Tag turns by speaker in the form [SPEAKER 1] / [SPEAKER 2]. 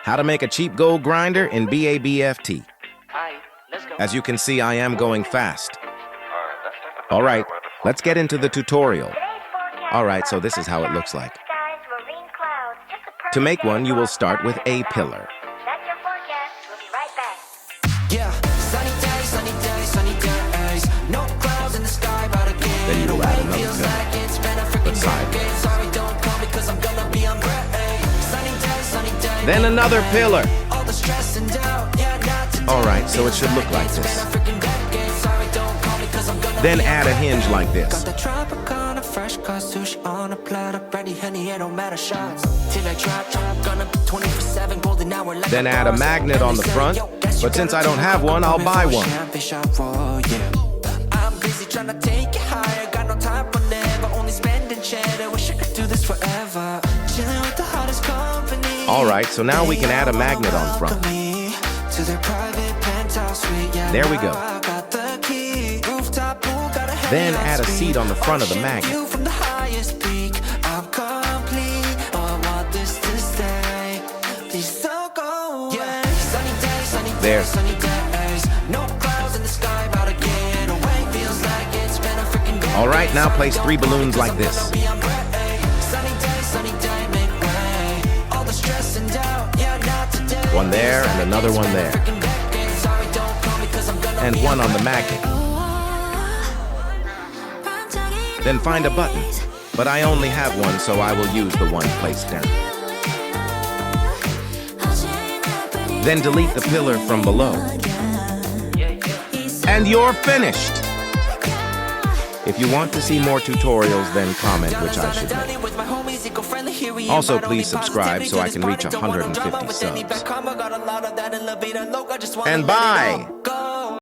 [SPEAKER 1] How to make a cheap gold grinder in BABFT. As you can see, I am going fast. All right, let's get into the tutorial. All right, so this is how it looks like. To make one, you will start with a pillar.
[SPEAKER 2] That's your forecast. We'll be right back.
[SPEAKER 3] Yeah, sunny days, no clouds in the sky, but again,
[SPEAKER 1] Then you will add another
[SPEAKER 3] feels
[SPEAKER 1] pillar.
[SPEAKER 3] like it's been a freaking
[SPEAKER 1] Side.
[SPEAKER 3] decade. Sorry, don't call me 'cause I'm gonna be on break. Sunny day,
[SPEAKER 1] Then another pillar.
[SPEAKER 3] all the stress and doubt, yeah, not today.
[SPEAKER 1] All right, so it should look like
[SPEAKER 3] It's been
[SPEAKER 1] this.
[SPEAKER 3] a freaking decade. Sorry, don't call me 'cause I'm gonna
[SPEAKER 1] Then
[SPEAKER 3] be
[SPEAKER 1] add a
[SPEAKER 3] on
[SPEAKER 1] hinge like
[SPEAKER 3] break.
[SPEAKER 1] this.
[SPEAKER 3] Got the Tropicana, fresh cut sushi on a platter, Brandy, honey, it don't matter shots. Till I drop, gonna be 24/7 golden hour like
[SPEAKER 1] Then add a
[SPEAKER 3] boss.
[SPEAKER 1] magnet on the front, but since I don't have one, I'll buy one.
[SPEAKER 3] I'm busy trying to take it higher, got no time for never, only spending cheddar. Wish I could do this forever. Chilling with the hottest company.
[SPEAKER 1] All right, so now we can add a magnet on front.
[SPEAKER 3] To their private penthouse suite, yeah,
[SPEAKER 1] There we go.
[SPEAKER 3] I got the key. Rooftop pool, got a
[SPEAKER 1] Then
[SPEAKER 3] headlight
[SPEAKER 1] add a
[SPEAKER 3] speed.
[SPEAKER 1] seat on the front of the magnet.
[SPEAKER 3] View from the highest peak. I'm complete. Oh, I want this to stay. Please don't go away. Sunny
[SPEAKER 1] There.
[SPEAKER 3] days, sunny days. No clouds in the sky, about to get away. Feels like it's been a freaking day.
[SPEAKER 1] All right, now place 3 balloons like this.
[SPEAKER 3] Sunny day, make way. All the stress and doubt, yeah, not today.
[SPEAKER 1] One there and another one there.
[SPEAKER 3] Sorry, don't call me 'cause I'm gonna
[SPEAKER 1] And
[SPEAKER 3] be
[SPEAKER 1] one on the magnet. Then find a button, but I only have one, so I will use the one placed down. Then delete the pillar from below. And you're finished! If you want to see more tutorials, then comment which I should make. Also, please subscribe so I can reach 150 subs. And bye!